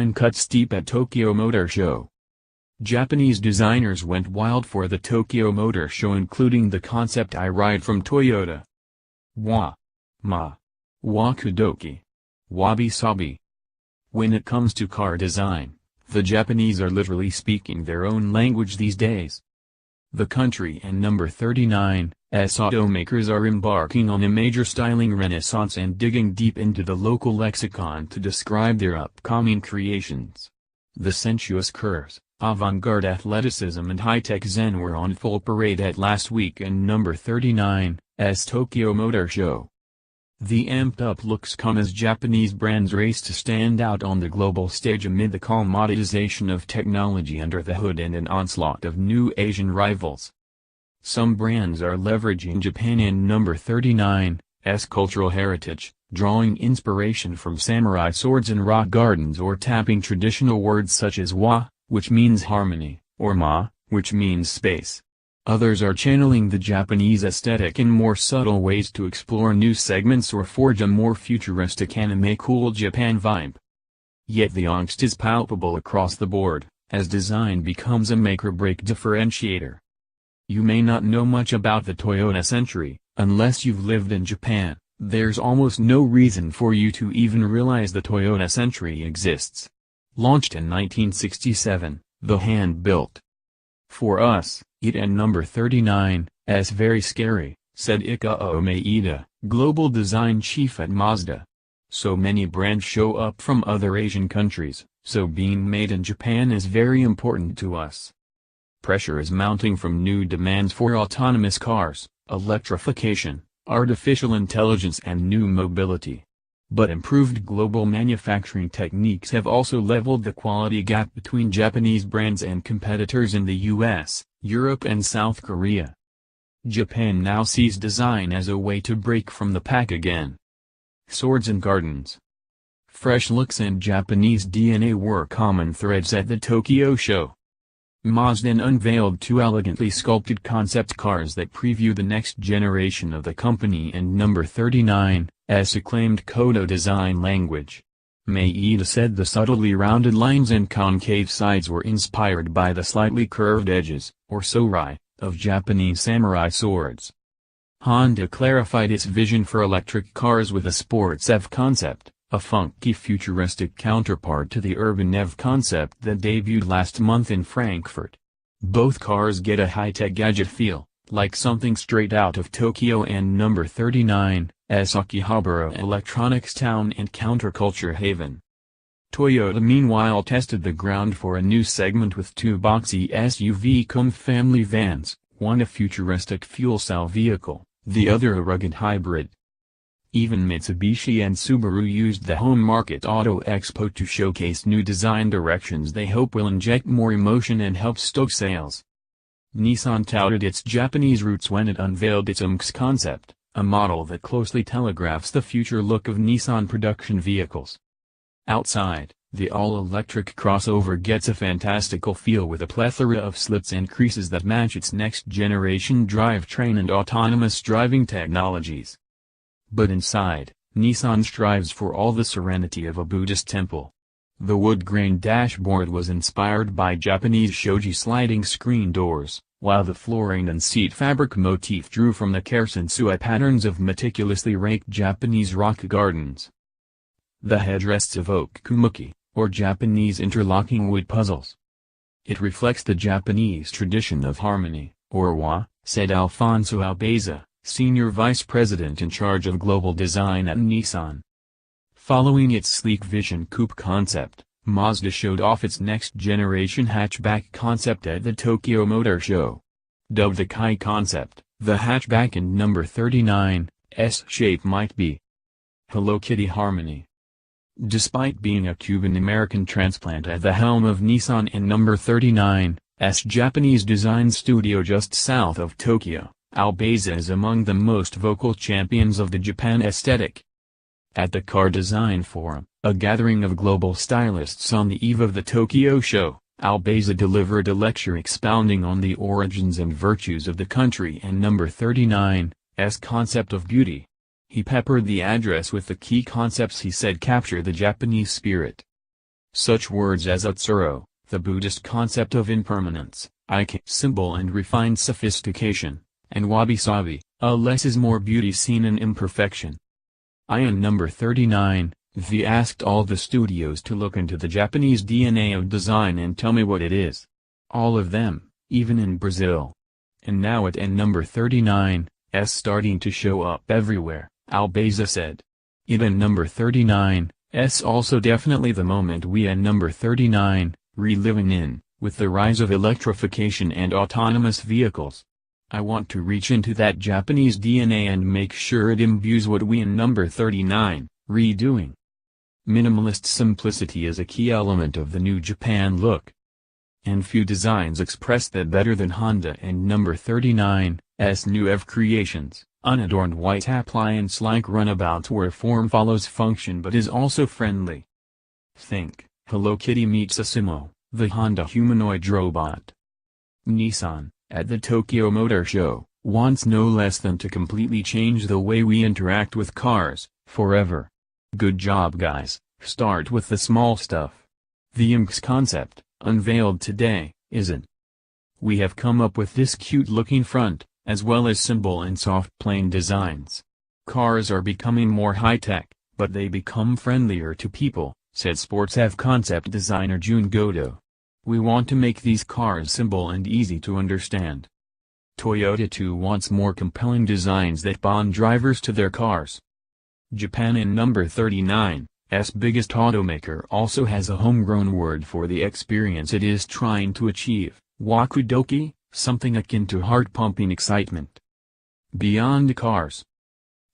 design cut steep at Tokyo Motor Show. Japanese designers went wild for the Tokyo Motor Show, including the concept I Ride from Toyota. Waku doki. Wabi sabi. When it comes to car design, the Japanese are literally speaking their own language these days. The country and number 39's automakers are embarking on a major styling renaissance and digging deep into the local lexicon to describe their upcoming creations. The sensuous curves, avant-garde athleticism and high-tech zen were on full parade at last weekend number 39's Tokyo Motor Show. The amped-up looks come as Japanese brands race to stand out on the global stage amid the commoditization of technology under the hood and an onslaught of new Asian rivals. Some brands are leveraging Japan and number 39's cultural heritage, drawing inspiration from samurai swords and rock gardens, or tapping traditional words such as wa, which means harmony, or ma, which means space. Others are channeling the Japanese aesthetic in more subtle ways to explore new segments or forge a more futuristic anime cool Japan vibe. Yet the angst is palpable across the board, as design becomes a make-or-break differentiator. You may not know much about the Toyota Century, unless you've lived in Japan. There's almost no reason for you to even realize the Toyota Century exists. Launched in 1967, the hand-built. For us, it and number 39's very scary, said Ikao Maeda, global design chief at Mazda. So many brands show up from other Asian countries, so being made in Japan is very important to us. Pressure is mounting from new demands for autonomous cars, electrification, artificial intelligence and new mobility. But improved global manufacturing techniques have also leveled the quality gap between Japanese brands and competitors in the US, Europe and South Korea. Japan now sees design as a way to break from the pack again. Swords and gardens. Fresh looks and Japanese DNA were common threads at the Tokyo show. Mazda unveiled two elegantly sculpted concept cars that preview the next generation of the company and number 39's acclaimed Kodo design language. Maeda said the subtly rounded lines and concave sides were inspired by the slightly curved edges, or sorai, of Japanese samurai swords. Honda clarified its vision for electric cars with a sports EV concept, a funky futuristic counterpart to the urban EV concept that debuted last month in Frankfurt. Both cars get a high-tech gadget feel, like something straight out of Tokyo and number 39's Akihabara electronics town and counterculture haven. Toyota meanwhile tested the ground for a new segment with two boxy SUV-cum family vans, one a futuristic fuel cell vehicle, the other a rugged hybrid. Even Mitsubishi and Subaru used the Home Market Auto Expo to showcase new design directions they hope will inject more emotion and help stoke sales. Nissan touted its Japanese roots when it unveiled its UMX concept, a model that closely telegraphs the future look of Nissan production vehicles. Outside, the all-electric crossover gets a fantastical feel with a plethora of slits and creases that match its next-generation drivetrain and autonomous driving technologies. But inside, Nissan strives for all the serenity of a Buddhist temple. The wood-grain dashboard was inspired by Japanese shoji sliding screen doors, while the flooring and seat fabric motif drew from the kerasen patterns of meticulously raked Japanese rock gardens. The headrests evoke kumuki, or Japanese interlocking wood puzzles. It reflects the Japanese tradition of harmony, or wa, said Alfonso Albeza, Senior Vice President in charge of global design at Nissan. Following its sleek Vision Coupe concept, Mazda showed off its next-generation hatchback concept at the Tokyo Motor Show. Dubbed the Kai concept, the hatchback in number 39's shape might be Hello Kitty harmony. Despite being a Cuban-American transplant at the helm of Nissan and number 39's Japanese design studio just south of Tokyo, Albeza is among the most vocal champions of the Japan aesthetic. At the Car Design Forum, a gathering of global stylists on the eve of the Tokyo show, Albeza delivered a lecture expounding on the origins and virtues of the country and number 39's concept of beauty. He peppered the address with the key concepts he said capture the Japanese spirit. Such words as Utsuro, the Buddhist concept of impermanence, Ike, simple and refined sophistication, and Wabi sabi, a less is more beauty seen in imperfection. In number 39, V asked all the studios to look into the Japanese DNA of design and tell me what it is. All of them, even in Brazil. And now at number 39, S starting to show up everywhere, Albeza said. It in number 39, S also definitely the moment we at number 39, reliving in, with the rise of electrification and autonomous vehicles. I want to reach into that Japanese DNA and make sure it imbues what we in number 39, redoing. Minimalist simplicity is a key element of the new Japan look. And few designs express that better than Honda and number 39, S new EV creations, unadorned white appliance-like runabouts where form follows function but is also friendly. Think, Hello Kitty meets Asimo, the Honda humanoid robot. Nissan, at the Tokyo Motor Show, wants no less than to completely change the way we interact with cars, forever. Good job guys, start with the small stuff. The IMX concept, unveiled today, isn't. We have come up with this cute-looking front, as well as simple and soft plain designs. Cars are becoming more high-tech, but they become friendlier to people, said Sports EV concept designer Jun Goto. We want to make these cars simple and easy to understand. Toyota too wants more compelling designs that bond drivers to their cars. Japan in number 39, S biggest automaker also has a homegrown word for the experience it is trying to achieve, Waku doki, something akin to heart-pumping excitement. Beyond cars.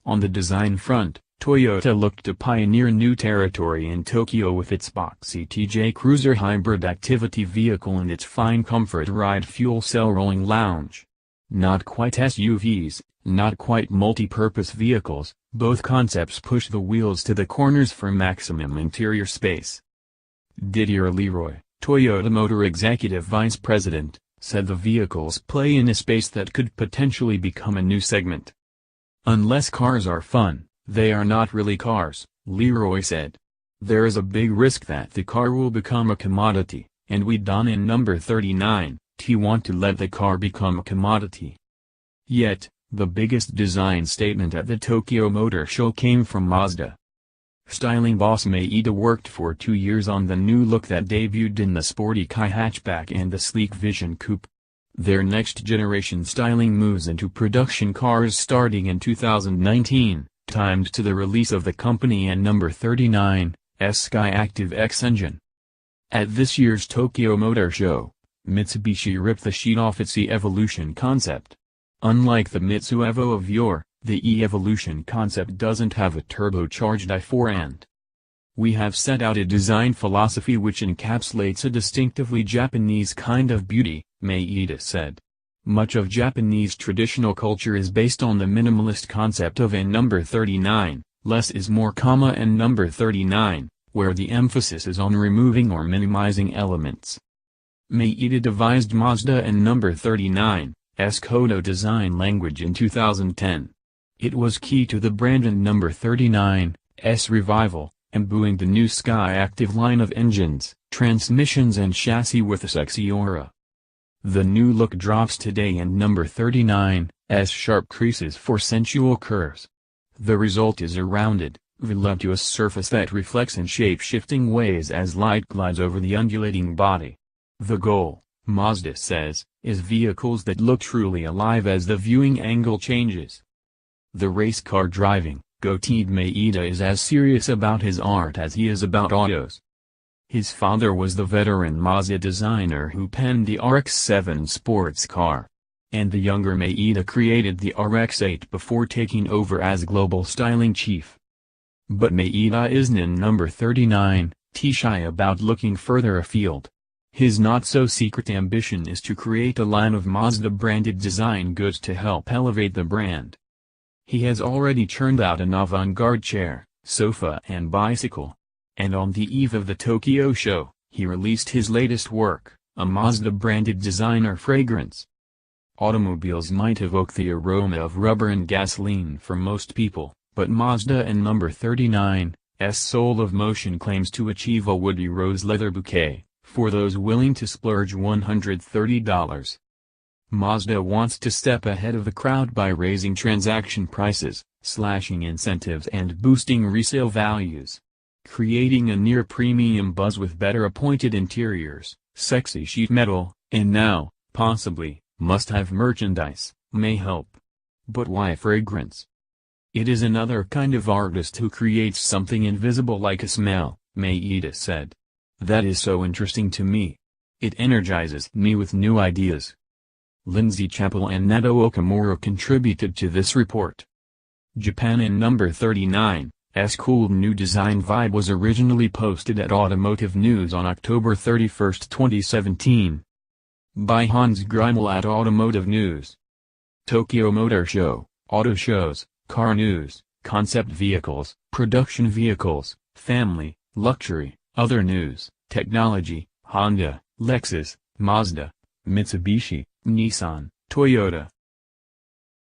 On the design front, Toyota looked to pioneer new territory in Tokyo with its boxy TJ Cruiser hybrid activity vehicle and its fine comfort ride fuel cell rolling lounge. Not quite SUVs, not quite multi-purpose vehicles, both concepts push the wheels to the corners for maximum interior space. Didier Leroy, Toyota Motor Executive Vice President, said the vehicles play in a space that could potentially become a new segment. Unless cars are fun, they are not really cars, Leroy said. There is a big risk that the car will become a commodity, and we done in number 39, want to let the car become a commodity. Yet, the biggest design statement at the Tokyo Motor Show came from Mazda. Styling boss Maeda worked for 2 years on the new look that debuted in the sporty Kai hatchback and the sleek Vision coupe. Their next-generation styling moves into production cars starting in 2019, timed to the release of the company and number 39, Sky Active X engine. At this year's Tokyo Motor Show, Mitsubishi ripped the sheet off its E-Evolution concept. Unlike the Mitsu Evo of yore, the E-Evolution concept doesn't have a turbocharged i4 and. We have set out a design philosophy which encapsulates a distinctively Japanese kind of beauty, Maeda said. Much of Japanese traditional culture is based on the minimalist concept of in number 39, less is more, and number 39, where the emphasis is on removing or minimizing elements. Maeda devised Mazda and number 39, Kodo design language in 2010. It was key to the brand and number 39, revival, imbuing the new Sky Active line of engines, transmissions and chassis with a sexy aura. The new look drops today and number 39, sharp creases for sensual curves. The result is a rounded, voluptuous surface that reflects in shape-shifting ways as light glides over the undulating body. The goal, Mazda says, is vehicles that look truly alive as the viewing angle changes. The race car driving, goateed Maeda is as serious about his art as he is about autos. His father was the veteran Mazda designer who penned the RX-7 sports car. And the younger Maeda created the RX-8 before taking over as global styling chief. But Maeda isn't in number 39, shy about looking further afield. His not-so-secret ambition is to create a line of Mazda-branded design goods to help elevate the brand. He has already churned out an avant-garde chair, sofa and bicycle. And on the eve of the Tokyo show, he released his latest work, a Mazda-branded designer fragrance. Automobiles might evoke the aroma of rubber and gasoline for most people, but Mazda and number 39, Soul of Motion claims to achieve a woody rose leather bouquet, for those willing to splurge $130. Mazda wants to step ahead of the crowd by raising transaction prices, slashing incentives and boosting resale values. Creating a near-premium buzz with better appointed interiors, sexy sheet metal, and now, possibly, must-have merchandise, may help. But why fragrance? It is another kind of artist who creates something invisible like a smell, Maeda said. That is so interesting to me. It energizes me with new ideas. Lindsay Chappell and Nato Okamura contributed to this report. Japan in number 39. Cool new design vibe was originally posted at Automotive News on October 31, 2017. By Hans Grimmel at Automotive News. Tokyo Motor Show, auto shows, car news, concept vehicles, production vehicles, family, luxury, other news, technology, Honda, Lexus, Mazda, Mitsubishi, Nissan, Toyota,